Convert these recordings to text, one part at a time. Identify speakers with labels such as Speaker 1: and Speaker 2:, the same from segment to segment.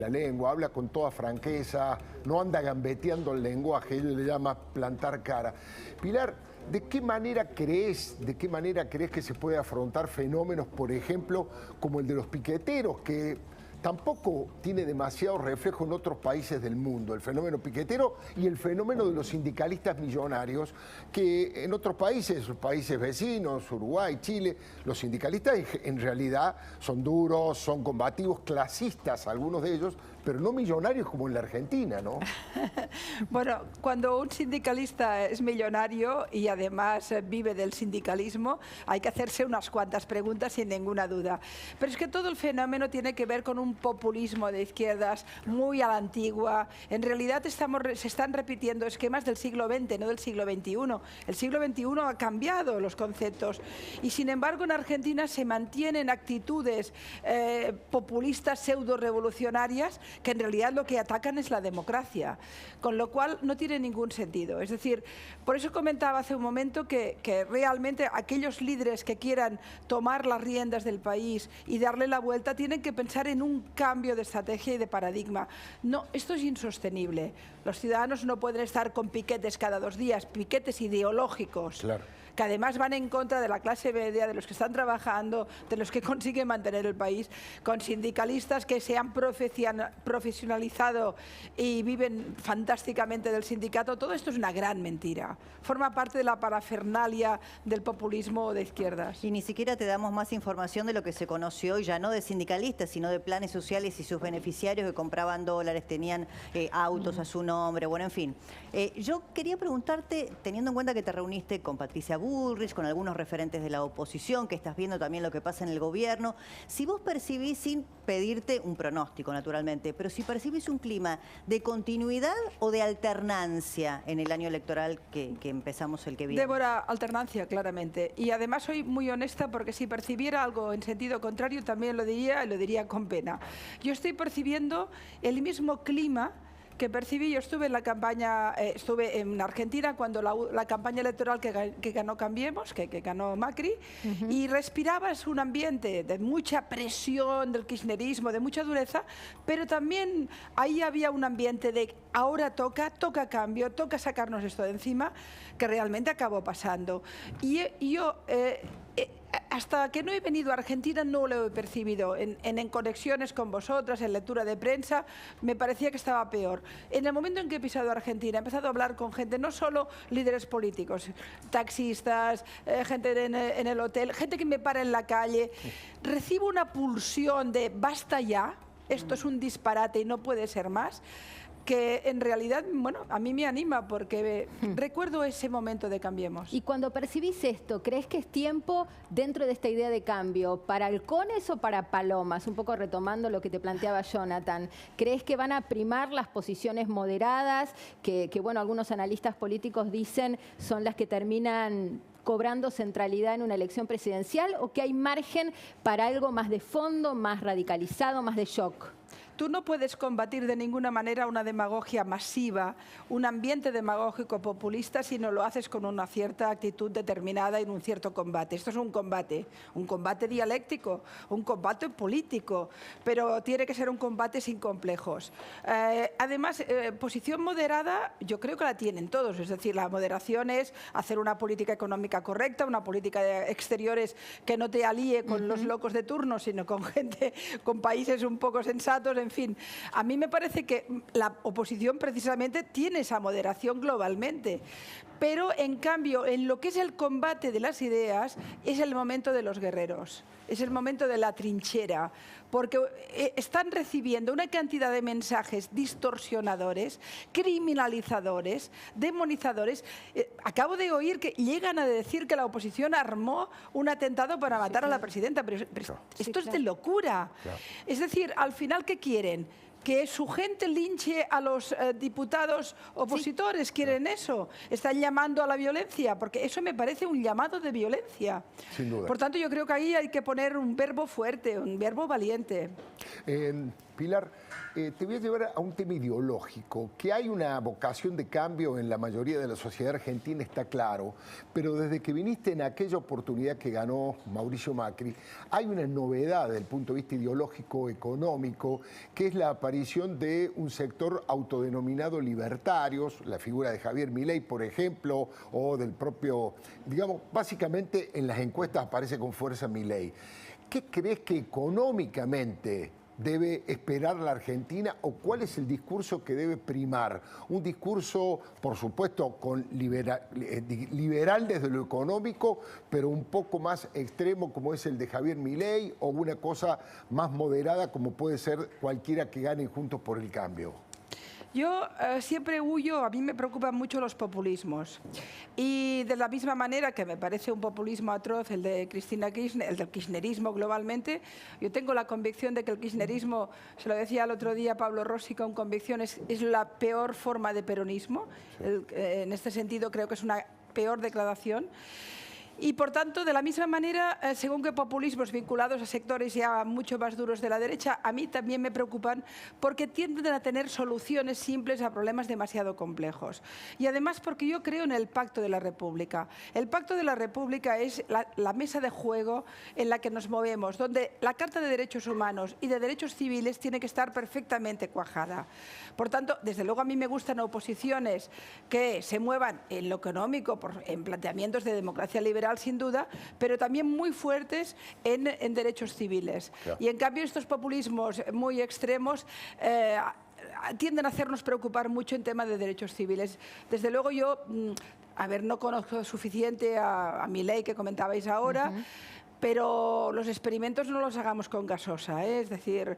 Speaker 1: la lengua, habla con toda franqueza, no anda gambeteando el lenguaje, ellos le llama plantar cara. Pilar, ¿de qué manera crees que se puede afrontar fenómenos, por ejemplo, como el de los piqueteros, que tampoco tiene demasiado reflejo en otros países del mundo, el fenómeno piquetero y el fenómeno de los sindicalistas millonarios, que en otros países, los países vecinos, Uruguay, Chile, los sindicalistas en realidad son duros, son combativos, clasistas algunos de ellos, pero no millonarios como en la Argentina, ¿no?
Speaker 2: Bueno, cuando un sindicalista es millonario y además vive del sindicalismo, hay que hacerse unas cuantas preguntas sin ninguna duda. Pero es que todo el fenómeno tiene que ver con un populismo de izquierdas muy a la antigua. En realidad se están repitiendo esquemas del siglo XX, no del siglo XXI. El siglo XXI ha cambiado los conceptos y sin embargo en Argentina se mantienen actitudes populistas pseudo-revolucionarias que en realidad lo que atacan es la democracia, con lo cual no tiene ningún sentido. Es decir, por eso comentaba hace un momento que realmente aquellos líderes que quieran tomar las riendas del país y darle la vuelta tienen que pensar en un cambio de estrategia y de paradigma. No, esto es insostenible. Los ciudadanos no pueden estar con piquetes cada 2 días, piquetes ideológicos. Claro. Que además van en contra de la clase media, de los que están trabajando, de los que consiguen mantener el país, con sindicalistas que se han profesionalizado y viven fantásticamente del sindicato. Todo esto es una gran mentira. Forma parte de la parafernalia del populismo de izquierdas.
Speaker 3: Y ni siquiera te damos más información de lo que se conoció hoy, ya no de sindicalistas, sino de planes sociales y sus beneficiarios que compraban dólares, tenían autos a su nombre, bueno, en fin. Yo quería preguntarte, teniendo en cuenta que te reuniste con Patricia Bullrich, con algunos referentes de la oposición, que estás viendo también lo que pasa en el gobierno, si vos percibís, sin pedirte un pronóstico naturalmente, pero si percibís un clima de continuidad o de alternancia en el año electoral que empezamos el que viene.
Speaker 2: Débora, alternancia, claramente. Y además soy muy honesta porque si percibiera algo en sentido contrario también lo diría y lo diría con pena. Yo estoy percibiendo el mismo clima que percibí. Yo estuve en la campaña, estuve en Argentina cuando la campaña electoral que ganó Cambiemos, que ganó Macri, y respirabas un ambiente de mucha presión del kirchnerismo, de mucha dureza, pero también ahí había un ambiente de ahora toca cambio, toca sacarnos esto de encima, que realmente acabó pasando. Y yo hasta que no he venido a Argentina no lo he percibido. En conexiones con vosotras, en lectura de prensa, me parecía que estaba peor. En el momento en que he pisado Argentina, he empezado a hablar con gente, no solo líderes políticos, taxistas, gente en el hotel, gente que me para en la calle, recibo una pulsión de basta ya, esto es un disparate y no puede ser más, que en realidad, bueno, a mí me anima porque recuerdo ese momento de Cambiemos.
Speaker 4: Y cuando percibís esto, ¿crees que es tiempo dentro de esta idea de cambio para halcones o para palomas? Un poco retomando lo que te planteaba Jonathan. ¿Crees que van a primar las posiciones moderadas que bueno, algunos analistas políticos dicen son las que terminan cobrando centralidad en una elección presidencial, o que hay margen para algo más de fondo, más radicalizado, más de shock?
Speaker 2: Tú no puedes combatir de ninguna manera una demagogia masiva, un ambiente demagógico populista, si no lo haces con una cierta actitud determinada y en un cierto combate. Esto es un combate dialéctico, un combate político, pero tiene que ser un combate sin complejos. Además, posición moderada yo creo que la tienen todos, es decir, la moderación es hacer una política económica correcta, una política de exteriores que no te alíe con los locos de turno, sino con gente, con países un poco sensatos, en fin. A mí me parece que la oposición precisamente tiene esa moderación globalmente, pero en cambio en lo que es el combate de las ideas es el momento de los guerreros, es el momento de la trinchera, porque están recibiendo una cantidad de mensajes distorsionadores, criminalizadores, demonizadores. Acabo de oír que llegan a decir que la oposición armó un atentado para matar a la presidenta, pero esto es de locura. Es decir, al final, ¿qué quieren? Que su gente linche a los diputados opositores, quieren eso. Están llamando a la violencia, porque eso me parece un llamado de violencia.
Speaker 1: Sin duda.
Speaker 2: Por tanto, yo creo que ahí hay que poner un verbo fuerte, un verbo valiente.
Speaker 1: Pilar, te voy a llevar a un tema ideológico, que hay una vocación de cambio en la mayoría de la sociedad argentina, está claro, pero desde que viniste en aquella oportunidad que ganó Mauricio Macri, hay una novedad desde el punto de vista ideológico, económico, que es la aparición de un sector autodenominado libertarios, la figura de Javier Milei, por ejemplo, o del propio, digamos, básicamente en las encuestas aparece con fuerza Milei. ¿Qué crees que económicamente debe esperar la Argentina o cuál es el discurso que debe primar? Un discurso, por supuesto, liberal desde lo económico, pero un poco más extremo como es el de Javier Milei, o una cosa más moderada como puede ser cualquiera que gane Juntos por el Cambio.
Speaker 2: Yo siempre huyo, a mí me preocupan mucho los populismos. Y de la misma manera que me parece un populismo atroz el de Cristina Kirchner, el del kirchnerismo globalmente, yo tengo la convicción de que el kirchnerismo, se lo decía el otro día Pablo Rossi con convicción, es la peor forma de peronismo. En este sentido creo que es una peor declaración. Y, por tanto, de la misma manera, según que populismos vinculados a sectores ya mucho más duros de la derecha, a mí también me preocupan porque tienden a tener soluciones simples a problemas demasiado complejos. Y además porque yo creo en el Pacto de la República. El Pacto de la República es la mesa de juego en la que nos movemos, donde la Carta de Derechos Humanos y de Derechos Civiles tiene que estar perfectamente cuajada. Por tanto, desde luego a mí me gustan oposiciones que se muevan en lo económico, en planteamientos de democracia liberal, sin duda, pero también muy fuertes en derechos civiles. Claro. Y en cambio estos populismos muy extremos tienden a hacernos preocupar mucho en temas de derechos civiles. Desde luego yo, no conozco suficiente a Milei que comentabais ahora, pero los experimentos no los hagamos con gasosa, ¿eh? Es decir,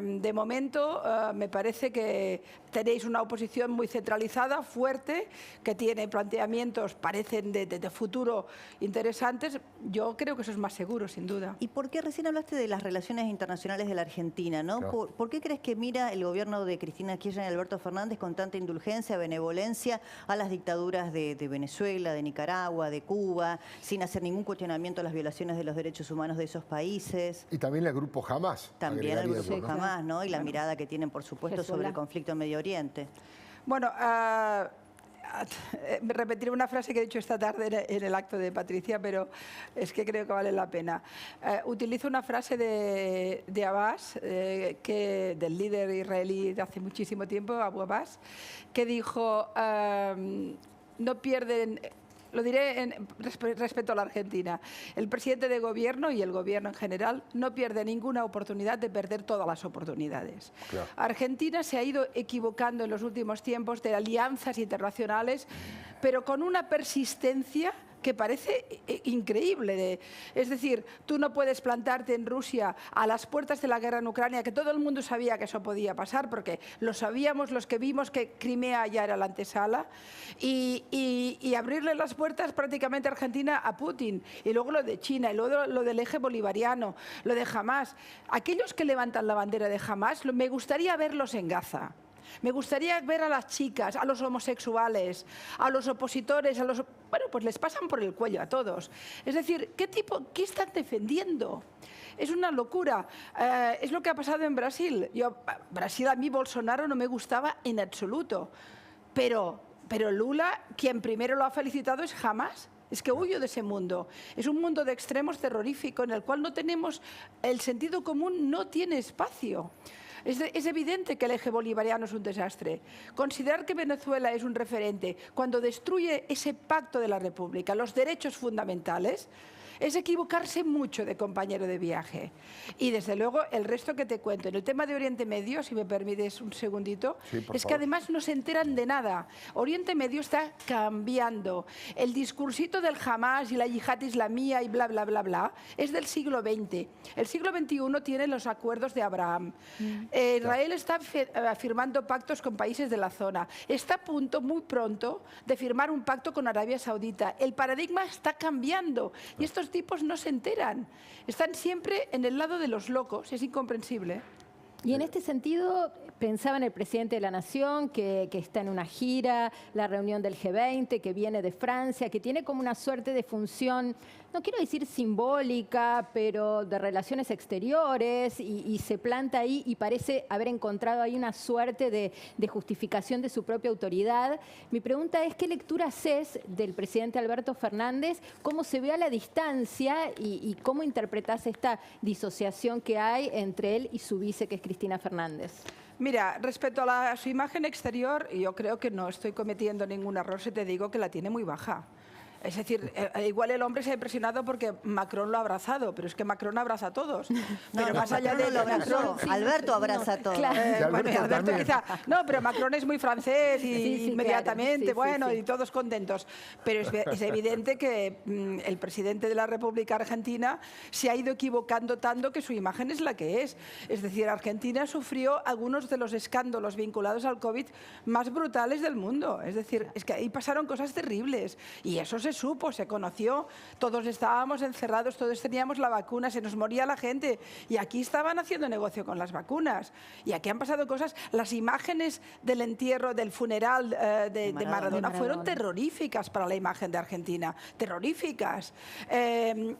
Speaker 2: de momento me parece que tenéis una oposición muy centralizada, fuerte, que tiene planteamientos, parecen de futuro interesantes. Yo creo que eso es más seguro, sin duda.
Speaker 3: ¿Y por qué recién hablaste de las relaciones internacionales de la Argentina, ¿no? Claro. ¿Por qué crees que mira el gobierno de Cristina Kirchner y Alberto Fernández con tanta indulgencia, benevolencia a las dictaduras de Venezuela, de Nicaragua, de Cuba, sin hacer ningún cuestionamiento a las violaciones de los derechos humanos de esos países?
Speaker 1: Y también el Grupo Hamás.
Speaker 3: También el Grupo Hamás, ¿no? Y la mirada que tienen, por supuesto, sobre el conflicto en Medio Oriente.
Speaker 2: Bueno, repetiré una frase que he dicho esta tarde en el acto de Patricia, pero es que creo que vale la pena. Utilizo una frase de Abbas, del líder israelí de hace muchísimo tiempo, Abu Abbas, que dijo, no pierden... Lo diré respecto a la Argentina. El presidente de gobierno y el gobierno en general no pierde ninguna oportunidad de perder todas las oportunidades. Claro. Argentina se ha ido equivocando en los últimos tiempos de alianzas internacionales, pero con una persistencia que parece increíble. Es decir, tú no puedes plantarte en Rusia a las puertas de la guerra en Ucrania, que todo el mundo sabía que eso podía pasar, porque lo sabíamos los que vimos que Crimea ya era la antesala, y abrirle las puertas prácticamente a Argentina a Putin, y luego lo de China, y luego lo del eje bolivariano, lo de Hamás. Aquellos que levantan la bandera de Hamás, me gustaría verlos en Gaza. Me gustaría ver a las chicas, a los homosexuales, a los opositores, bueno, pues les pasan por el cuello a todos. Es decir, ¿qué están defendiendo? Es una locura. Es lo que ha pasado en Brasil. Brasil, a mí Bolsonaro no me gustaba en absoluto. Pero Lula, quien primero lo ha felicitado es Hamás. Es que huyo de ese mundo. Es un mundo de extremos terrorífico en el cual no tenemos, el sentido común no tiene espacio. Es evidente que el eje bolivariano es un desastre. Considerar que Venezuela es un referente cuando destruye ese pacto de la República, los derechos fundamentales, es equivocarse mucho de compañero de viaje. Y desde luego el resto que te cuento. En el tema de Oriente Medio, si me permites un segundito, sí, es que además no se enteran de nada. Oriente Medio está cambiando. El discursito del Hamás y la yihad islamía y bla, bla, bla, bla, es del siglo XX. El siglo XXI tiene los acuerdos de Abraham. Israel está firmando pactos con países de la zona. Está a punto, muy pronto, de firmar un pacto con Arabia Saudita. El paradigma está cambiando. Y estos tipos no se enteran. Están siempre en el lado de los locos. Es incomprensible.
Speaker 4: Y en este sentido, pensaba en el presidente de la Nación, que está en una gira, la reunión del G20, que viene de Francia, que tiene como una suerte de función no quiero decir simbólica, pero de relaciones exteriores, y se planta ahí y parece haber encontrado ahí una suerte de justificación de su propia autoridad. Mi pregunta es, ¿qué lectura haces del presidente Alberto Fernández? ¿Cómo se ve a la distancia y cómo interpretás esta disociación que hay entre él y su vice, que es Cristina Fernández?
Speaker 2: Mira, respecto a su imagen exterior, yo creo que no estoy cometiendo ningún error si te digo que la tiene muy baja. Es decir, igual el hombre se ha impresionado porque Macron lo ha abrazado, pero es que Macron abraza a todos. Pero más allá de
Speaker 3: lo abrazó,
Speaker 2: Macron,
Speaker 3: sí, Alberto abraza a todos.
Speaker 4: Claro.
Speaker 2: Bueno, y Alberto quizá, no, pero Macron es muy francés y
Speaker 4: Sí,
Speaker 2: inmediatamente,
Speaker 4: claro. Sí,
Speaker 2: bueno,
Speaker 4: sí.
Speaker 2: y todos contentos. Pero es evidente que el presidente de la República Argentina se ha ido equivocando tanto que su imagen es la que es. Es decir, Argentina sufrió algunos de los escándalos vinculados al COVID más brutales del mundo. Es decir, es que ahí pasaron cosas terribles y eso se supo, se conoció, todos estábamos encerrados, todos teníamos la vacuna, se nos moría la gente y aquí estaban haciendo negocio con las vacunas y aquí han pasado cosas. Las imágenes del entierro, del funeral de Maradona fueron terroríficas para la imagen de Argentina, terroríficas.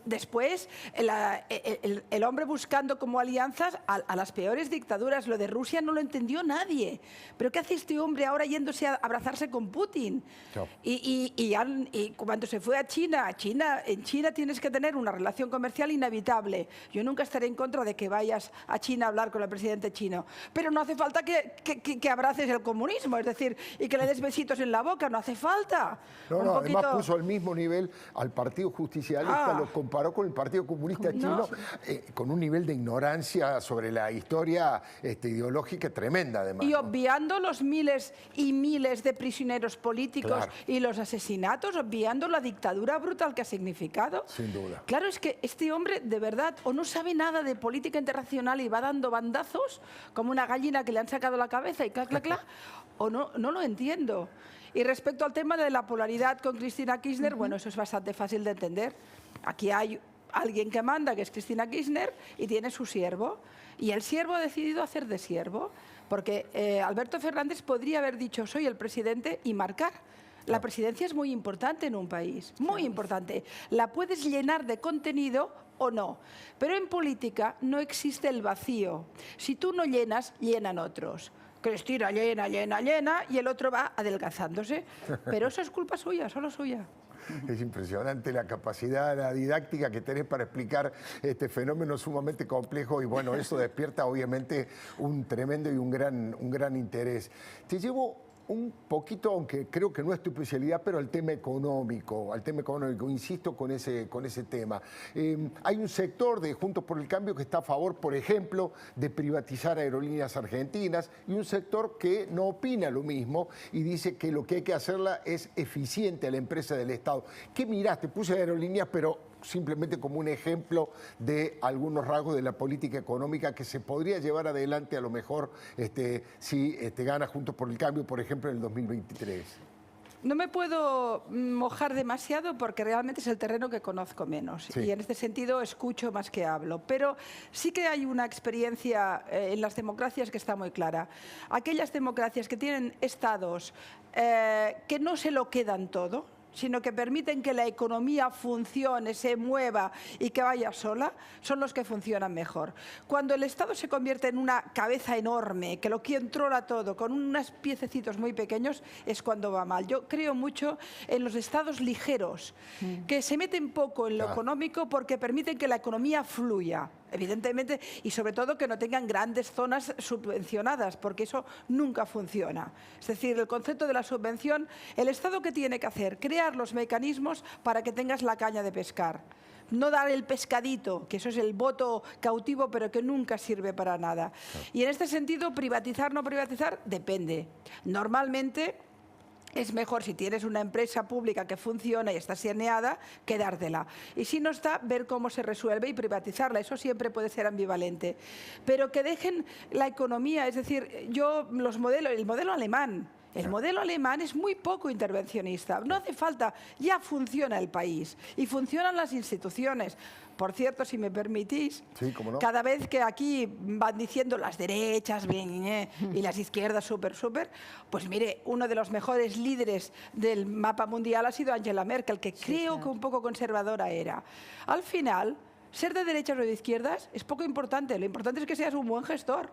Speaker 2: Después, el hombre buscando como alianzas a las peores dictaduras. Lo de Rusia no lo entendió nadie. ¿Pero qué hace este hombre ahora yéndose a abrazarse con Putin?
Speaker 1: Chao.
Speaker 2: Y cuando se fue a China, en China tienes que tener una relación comercial inevitable. Yo nunca estaré en contra de que vayas a China a hablar con el presidente chino, pero no hace falta que abraces el comunismo, es decir, y que le des besitos en la boca, no hace falta.
Speaker 1: No, además puso al mismo nivel al Partido Justicialista, lo comparó con el Partido Comunista Chino, con un nivel de ignorancia sobre la historia ideológica tremenda, además.
Speaker 2: Y obviando los miles y miles de prisioneros políticos y los asesinatos, obviando la dictadura brutal que ha significado.
Speaker 1: Sin duda.
Speaker 2: Claro, es que este hombre de verdad o no sabe nada de política internacional y va dando bandazos como una gallina que le han sacado la cabeza y clac, clac, clac, o no lo entiendo. Y respecto al tema de la polaridad con Cristina Kirchner, bueno, eso es bastante fácil de entender. Aquí hay alguien que manda, que es Cristina Kirchner, y tiene su siervo. Y el siervo ha decidido hacer de siervo, porque Alberto Fernández podría haber dicho, soy el presidente, y marcar. La presidencia es muy importante en un país, muy importante. La puedes llenar de contenido o no, pero en política no existe el vacío. Si tú no llenas, llenan otros. Cristina llena, llena, llena, y el otro va adelgazándose. Pero eso es culpa suya, solo suya.
Speaker 1: Es impresionante la capacidad, la didáctica que tenés para explicar este fenómeno sumamente complejo y bueno, eso despierta obviamente un tremendo y un gran interés. Te llevo un poquito, aunque creo que no es tu especialidad, pero al tema económico, insisto con ese tema. Hay un sector de Juntos por el Cambio que está a favor, por ejemplo, de privatizar Aerolíneas Argentinas y un sector que no opina lo mismo y dice que lo que hay que hacerla es eficiente a la empresa del Estado. ¿Qué miraste? Puse Aerolíneas, pero simplemente como un ejemplo de algunos rasgos de la política económica que se podría llevar adelante a lo mejor si gana Juntos por el Cambio, por ejemplo, en el 2023.
Speaker 2: No me puedo mojar demasiado porque realmente es el terreno que conozco menos y en este sentido escucho más que hablo. Pero sí que hay una experiencia en las democracias que está muy clara. Aquellas democracias que tienen estados que no se lo quedan todo, sino que permiten que la economía funcione, se mueva y que vaya sola, son los que funcionan mejor. Cuando el Estado se convierte en una cabeza enorme, que lo controla todo, con unos piececitos muy pequeños, es cuando va mal. Yo creo mucho en los estados ligeros, que se meten poco en lo económico porque permiten que la economía fluya, evidentemente, y sobre todo que no tengan grandes zonas subvencionadas, porque eso nunca funciona. Es decir, el concepto de la subvención, el Estado ¿qué tiene que hacer? Crear los mecanismos para que tengas la caña de pescar. No dar el pescadito, que eso es el voto cautivo, pero que nunca sirve para nada. Y en este sentido, privatizar, no privatizar, depende. Normalmente es mejor, si tienes una empresa pública que funciona y está saneada, quedártela. Y si no está, ver cómo se resuelve y privatizarla. Eso siempre puede ser ambivalente. Pero que dejen la economía, es decir, el modelo alemán El modelo alemán es muy poco intervencionista. No hace falta, ya funciona el país y funcionan las instituciones. Por cierto, si me permitís,
Speaker 1: sí, ¿cómo no?
Speaker 2: cada vez que aquí van diciendo las derechas y las izquierdas súper, pues mire, uno de los mejores líderes del mapa mundial ha sido Angela Merkel, que creo que un poco conservadora era. Al final, ser de derechas o de izquierdas es poco importante. Lo importante es que seas un buen gestor.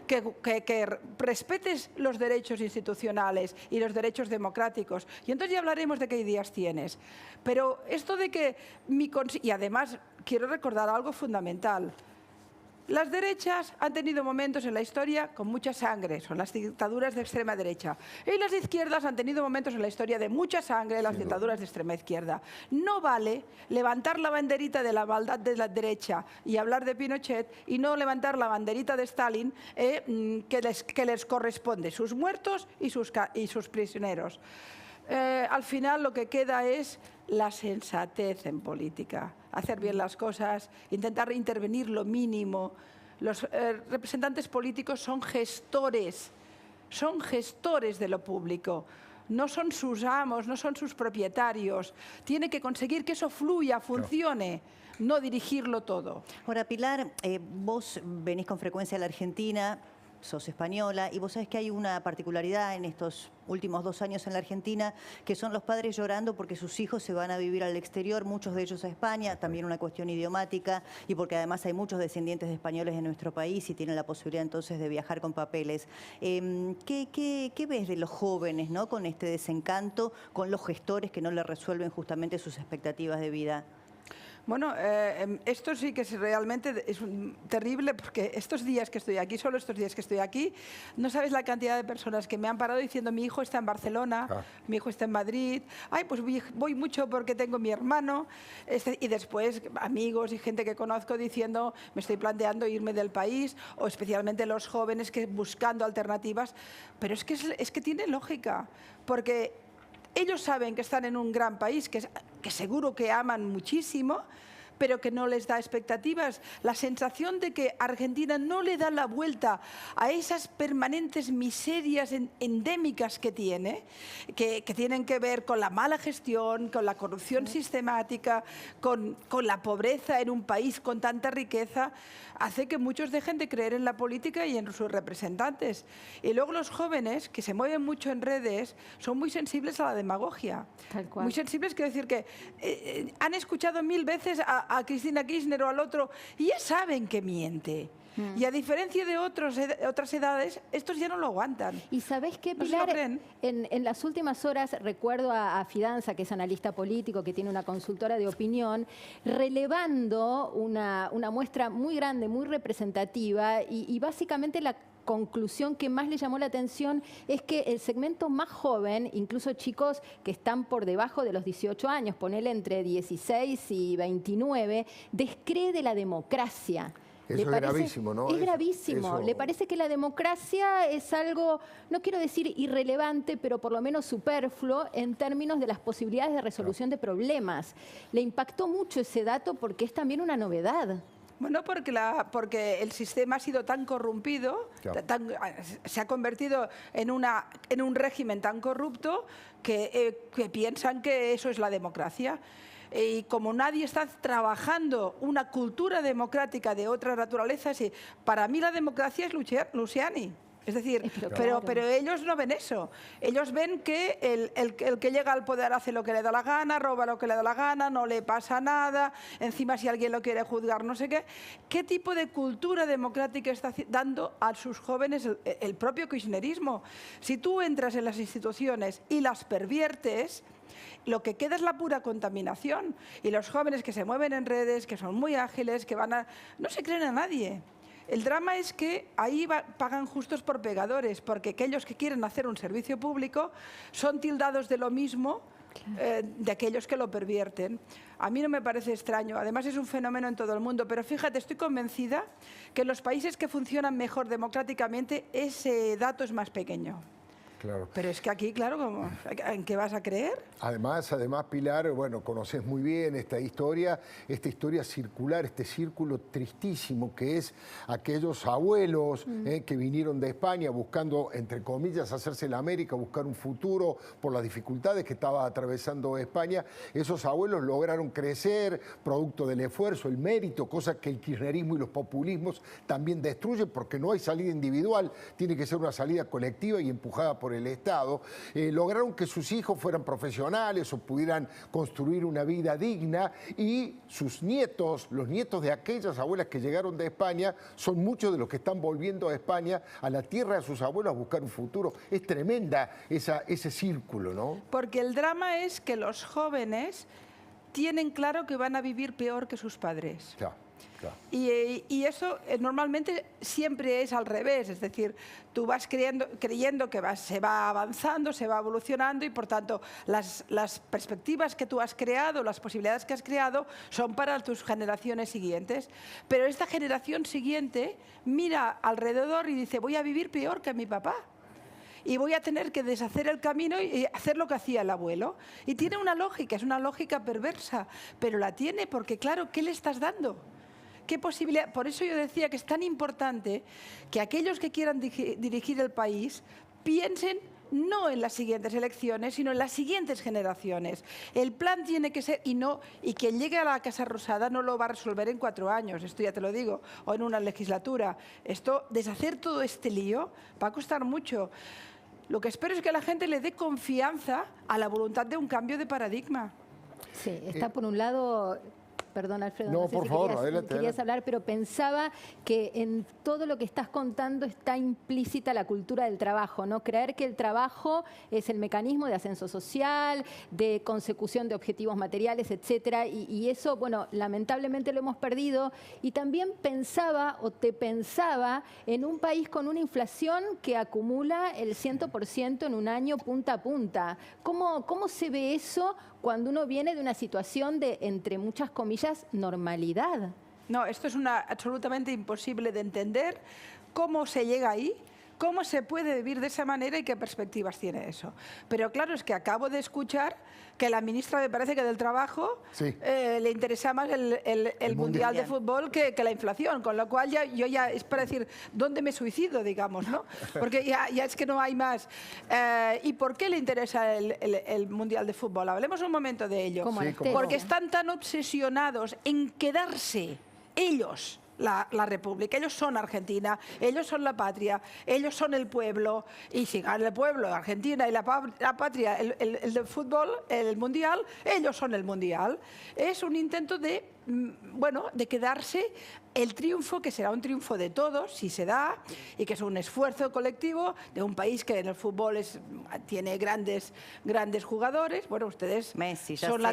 Speaker 2: Que respetes los derechos institucionales y los derechos democráticos. Y entonces ya hablaremos de qué ideas tienes. Pero esto de que... Y además, quiero recordar algo fundamental. Las derechas han tenido momentos en la historia con mucha sangre, son las dictaduras de extrema derecha. Y las izquierdas han tenido momentos en la historia de mucha sangre, las dictaduras de extrema izquierda. No vale levantar la banderita de la maldad de la derecha y hablar de Pinochet y no levantar la banderita de Stalin que les corresponde, sus muertos y sus prisioneros. Al final lo que queda es la sensatez en política, hacer bien las cosas, intentar intervenir lo mínimo. Los representantes políticos son gestores de lo público, no son sus amos, no son sus propietarios. Tiene que conseguir que eso fluya, funcione, no dirigirlo todo.
Speaker 3: Ahora, Pilar, vos venís con frecuencia a la Argentina, sos española, y vos sabés que hay una particularidad en estos últimos 2 años en la Argentina, que son los padres llorando porque sus hijos se van a vivir al exterior, muchos de ellos a España, también una cuestión idiomática, y porque además hay muchos descendientes de españoles en nuestro país y tienen la posibilidad entonces de viajar con papeles. ¿Qué ves de los jóvenes, ¿no?, con este desencanto, con los gestores que no le resuelven justamente sus expectativas de vida?
Speaker 2: Bueno, esto sí que es realmente terrible, porque estos días que estoy aquí, solo estos días que estoy aquí, no sabes la cantidad de personas que me han parado diciendo: mi hijo está en Barcelona, mi hijo está en Madrid, ay, pues voy mucho porque tengo mi hermano, y después amigos y gente que conozco diciendo: me estoy planteando irme del país, o especialmente los jóvenes que buscando alternativas. Pero es que tiene lógica, porque ellos saben que están en un gran país, que seguro que aman muchísimo, pero que no les da expectativas. La sensación de que Argentina no le da la vuelta a esas permanentes miserias endémicas que tiene, que tienen que ver con la mala gestión, con la corrupción sistemática, con la pobreza en un país con tanta riqueza, hace que muchos dejen de creer en la política y en sus representantes. Y luego los jóvenes, que se mueven mucho en redes, son muy sensibles a la demagogia. Tal cual. Muy sensibles, quiero decir que han escuchado 1000 veces a Cristina Kirchner o al otro y ya saben que miente. Y a diferencia de otras edades, estos ya no lo aguantan.
Speaker 4: ¿Y sabés qué, Pilar? En las últimas horas recuerdo a Fidanza, que es analista político, que tiene una consultora de opinión, relevando una muestra muy grande, muy representativa, y básicamente la conclusión que más le llamó la atención es que el segmento más joven, incluso chicos que están por debajo de los 18 años, ponele entre 16 y 29, descree de la democracia.
Speaker 1: Eso es gravísimo, ¿no?
Speaker 4: Es gravísimo. Le parece que la democracia es algo, no quiero decir irrelevante, pero por lo menos superfluo en términos de las posibilidades de resolución de problemas. Le impactó mucho ese dato porque es también una novedad.
Speaker 2: Bueno, porque el sistema ha sido tan corrompido, se ha convertido en un régimen tan corrupto que piensan que eso es la democracia. Y como nadie está trabajando una cultura democrática de otra naturaleza, sí, para mí la democracia es Luciani. Es decir, pero ellos no ven eso. Ellos ven que el que llega al poder hace lo que le da la gana, roba lo que le da la gana, no le pasa nada, encima si alguien lo quiere juzgar, no sé qué. ¿Qué tipo de cultura democrática está dando a sus jóvenes el propio kirchnerismo? Si tú entras en las instituciones y las perviertes, lo que queda es la pura contaminación. Y los jóvenes que se mueven en redes, que son muy ágiles, que no se creen a nadie. El drama es que ahí pagan justos por pecadores, porque aquellos que quieren hacer un servicio público son tildados de lo mismo de aquellos que lo pervierten. A mí no me parece extraño, además es un fenómeno en todo el mundo, pero fíjate, estoy convencida que en los países que funcionan mejor democráticamente ese dato es más pequeño.
Speaker 1: Claro.
Speaker 2: Pero es que aquí, claro, ¿en qué vas a creer?
Speaker 1: Además, Pilar, bueno, conoces muy bien esta historia circular, este círculo tristísimo que es aquellos abuelos que vinieron de España buscando, entre comillas, hacerse la América, buscar un futuro por las dificultades que estaba atravesando España. Esos abuelos lograron crecer, producto del esfuerzo, el mérito, cosa que el kirchnerismo y los populismos también destruyen porque no hay salida individual, tiene que ser una salida colectiva y empujada por el Estado. Lograron que sus hijos fueran profesionales o pudieran construir una vida digna, y sus nietos, los nietos de aquellas abuelas que llegaron de España, son muchos de los que están volviendo a España, a la tierra de sus abuelos, a buscar un futuro. Es tremenda ese círculo, ¿no?
Speaker 2: Porque el drama es que los jóvenes tienen claro que van a vivir peor que sus padres.
Speaker 1: Claro. Claro.
Speaker 2: Y eso normalmente siempre es al revés, es decir, tú vas creyendo que se va avanzando, se va evolucionando, y por tanto las perspectivas que tú has creado, las posibilidades que has creado son para tus generaciones siguientes. Pero esta generación siguiente mira alrededor y dice, voy a vivir peor que mi papá. Y voy a tener que deshacer el camino y hacer lo que hacía el abuelo. Y tiene una lógica, es una lógica perversa, pero la tiene porque, claro, ¿qué le estás dando? ¿Qué posibilidad? Por eso yo decía que es tan importante que aquellos que quieran dirigir el país piensen no en las siguientes elecciones, sino en las siguientes generaciones. El plan tiene que ser, y quien llegue a la Casa Rosada no lo va a resolver en 4 años, esto ya te lo digo, o en una legislatura. Deshacer todo este lío va a costar mucho. Lo que espero es que la gente le dé confianza a la voluntad de un cambio de paradigma.
Speaker 4: Sí, está por un lado... Perdón, Alfredo,
Speaker 1: no
Speaker 4: no sé
Speaker 1: por
Speaker 4: si
Speaker 1: favor,
Speaker 4: querías
Speaker 1: adelante.
Speaker 4: hablar, pero pensaba que en todo lo que estás contando está implícita la cultura del trabajo, ¿no? Creer que el trabajo es el mecanismo de ascenso social, de consecución de objetivos materiales, etcétera, y eso, bueno, lamentablemente lo hemos perdido. Y también pensaba en un país con una inflación que acumula el 100% en un año punta a punta. ¿Cómo se ve eso cuando uno viene de una situación de, entre muchas comillas, normalidad?
Speaker 2: No, esto es absolutamente imposible de entender. ¿Cómo se llega ahí? ¿Cómo se puede vivir de esa manera y qué perspectivas tiene eso? Pero claro, es que acabo de escuchar que la ministra, me parece que del Trabajo,
Speaker 1: sí,
Speaker 2: le interesa más el Mundial de Fútbol que la inflación, con lo cual yo ya es para decir, ¿dónde me suicido, digamos, ¿no? Porque ya es que no hay más. ¿Y por qué le interesa el Mundial de Fútbol? Hablemos un momento de ello.
Speaker 1: Sí,
Speaker 2: porque están tan obsesionados en quedarse ellos la República. Ellos son Argentina, ellos son la patria, ellos son el pueblo, y si gana el pueblo, Argentina, y la patria, el de fútbol, el mundial, ellos son el mundial. Es un intento de, bueno, de quedarse el triunfo, que será un triunfo de todos, si se da, y que es un esfuerzo colectivo de un país que en el fútbol tiene grandes jugadores. Bueno, ustedes
Speaker 3: Messi,
Speaker 2: son la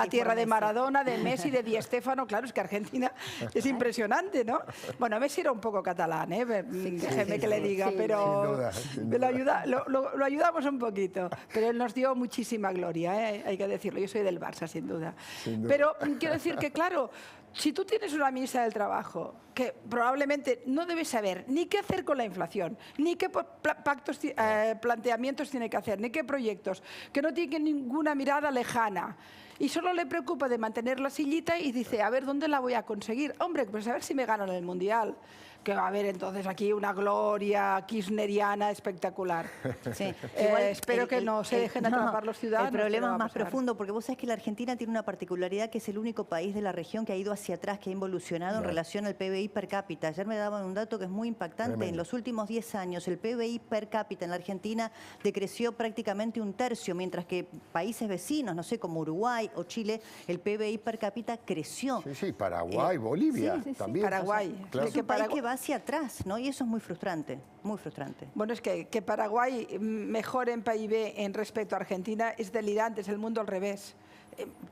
Speaker 2: tierra de Maradona, de Messi, de Di Stéfano. Claro, es que Argentina es impresionante, ¿no? Bueno, Messi era un poco catalán, déjeme que le diga, pero
Speaker 1: sin duda.
Speaker 2: lo ayudamos un poquito, pero él nos dio muchísima gloria, hay que decirlo. Yo soy del Barça, sin duda. Pero quiero decir que, claro, si tú tienes una ministra del Trabajo que probablemente no debe saber ni qué hacer con la inflación, ni qué planteamientos tiene que hacer, ni qué proyectos, que no tiene ninguna mirada lejana, y solo le preocupa de mantener la sillita y dice, a ver, ¿dónde la voy a conseguir? Hombre, pues a ver si me ganan el Mundial. Que va a haber entonces aquí una gloria kirchneriana espectacular.
Speaker 3: Sí.
Speaker 2: Espero que no se dejen atrapar los ciudadanos.
Speaker 3: El problema es más profundo, porque vos sabés que la Argentina tiene una particularidad, que es el único país de la región que ha ido hacia atrás, que ha involucionado en relación al PBI per cápita. Ayer me daban un dato que es muy impactante. Tremendo. En los últimos 10 años el PBI per cápita en la Argentina decreció prácticamente 1/3, mientras que países vecinos, no sé, como Uruguay o Chile, el PBI per cápita creció.
Speaker 1: Sí, Paraguay, Bolivia también.
Speaker 2: Paraguay.
Speaker 3: O sea, claro. Es un país que va hacia atrás, ¿no? Y eso es muy frustrante, muy frustrante.
Speaker 2: Bueno, es que Paraguay mejore en PIB en respecto a Argentina es delirante, es el mundo al revés.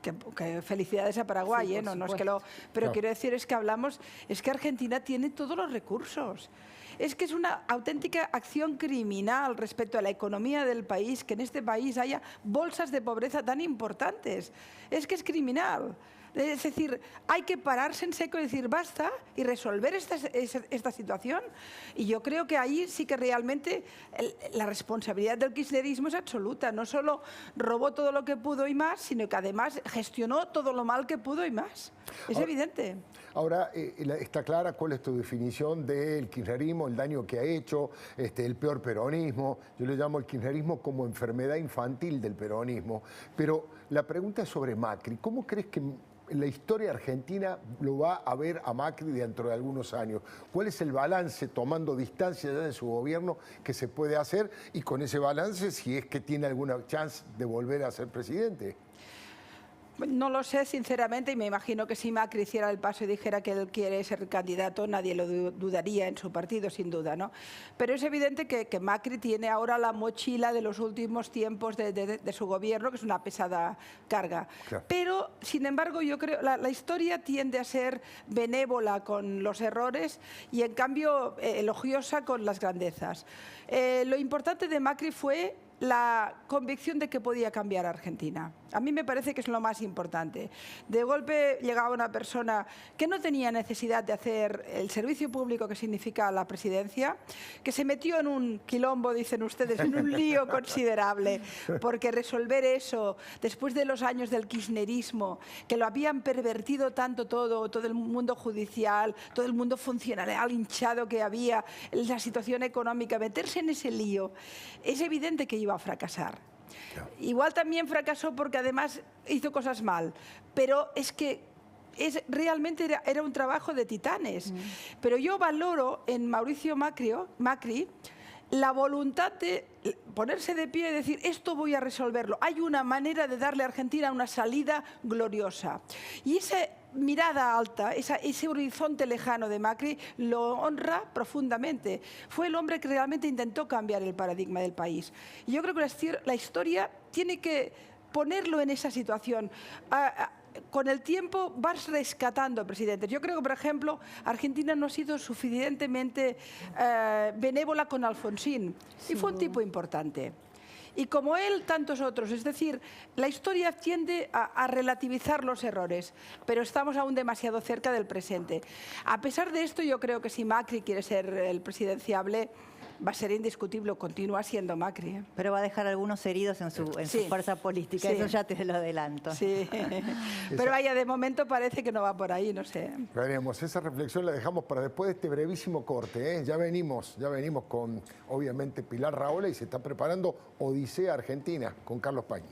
Speaker 2: Que felicidades a Paraguay,
Speaker 4: sí,
Speaker 2: no es que lo... Pero quiero decir, es que Argentina tiene todos los recursos. Es que es una auténtica acción criminal respecto a la economía del país, que en este país haya bolsas de pobreza tan importantes. Es que es criminal. Es decir, hay que pararse en seco y decir basta y resolver esta situación. Y yo creo que ahí sí que realmente la responsabilidad del kirchnerismo es absoluta. No solo robó todo lo que pudo y más, sino que además gestionó todo lo mal que pudo y más. Es evidente.
Speaker 1: Ahora, está clara cuál es tu definición del kirchnerismo, el daño que ha hecho, el peor peronismo. Yo le llamo el kirchnerismo como enfermedad infantil del peronismo. Pero la pregunta es sobre Macri. ¿Cómo crees que la historia argentina lo va a ver a Macri dentro de algunos años? ¿Cuál es el balance, tomando distancia ya de su gobierno, que se puede hacer? Y con ese balance, si es que tiene alguna chance de volver a ser presidente.
Speaker 2: No lo sé, sinceramente, y me imagino que si Macri hiciera el paso y dijera que él quiere ser candidato, nadie lo dudaría en su partido, sin duda, ¿no? Pero es evidente que Macri tiene ahora la mochila de los últimos tiempos de su gobierno, que es una pesada carga. Claro. Pero, sin embargo, yo creo que la historia tiende a ser benévola con los errores y, en cambio, elogiosa con las grandezas. Lo importante de Macri fue la convicción de que podía cambiar a Argentina. A mí me parece que es lo más importante. De golpe llegaba una persona que no tenía necesidad de hacer el servicio público que significa la presidencia, que se metió en un quilombo, dicen ustedes, en un lío considerable, porque resolver eso, después de los años del kirchnerismo, que lo habían pervertido tanto todo el mundo judicial, todo el mundo funcionarial hinchado que había, la situación económica, meterse en ese lío, es evidente que iba a fracasar. Igual también fracasó porque además hizo cosas mal, pero es que realmente era un trabajo de titanes. Pero yo valoro en Mauricio Macri la voluntad de ponerse de pie y decir, esto voy a resolverlo. Hay una manera de darle a Argentina una salida gloriosa. Y esa mirada alta, ese horizonte lejano de Macri lo honra profundamente. Fue el hombre que realmente intentó cambiar el paradigma del país. Y yo creo que la historia tiene que ponerlo en esa situación. Con el tiempo vas rescatando presidentes. Yo creo que, por ejemplo, Argentina no ha sido suficientemente benévola con Alfonsín. Sí. Y fue un tipo importante. Y como él, tantos otros. Es decir, la historia tiende a relativizar los errores, pero estamos aún demasiado cerca del presente. A pesar de esto, yo creo que si Macri quiere ser el presidenciable, va a ser indiscutible, continúa siendo Macri.
Speaker 3: Pero va a dejar algunos heridos en su fuerza política, eso ya te lo adelanto.
Speaker 2: Sí, pero vaya, de momento parece que no va por ahí, no sé.
Speaker 1: Veremos, esa reflexión la dejamos para después de este brevísimo corte, ¿eh? Ya venimos con, obviamente, Pilar Rahola y se está preparando Odisea Argentina con Carlos Pañi.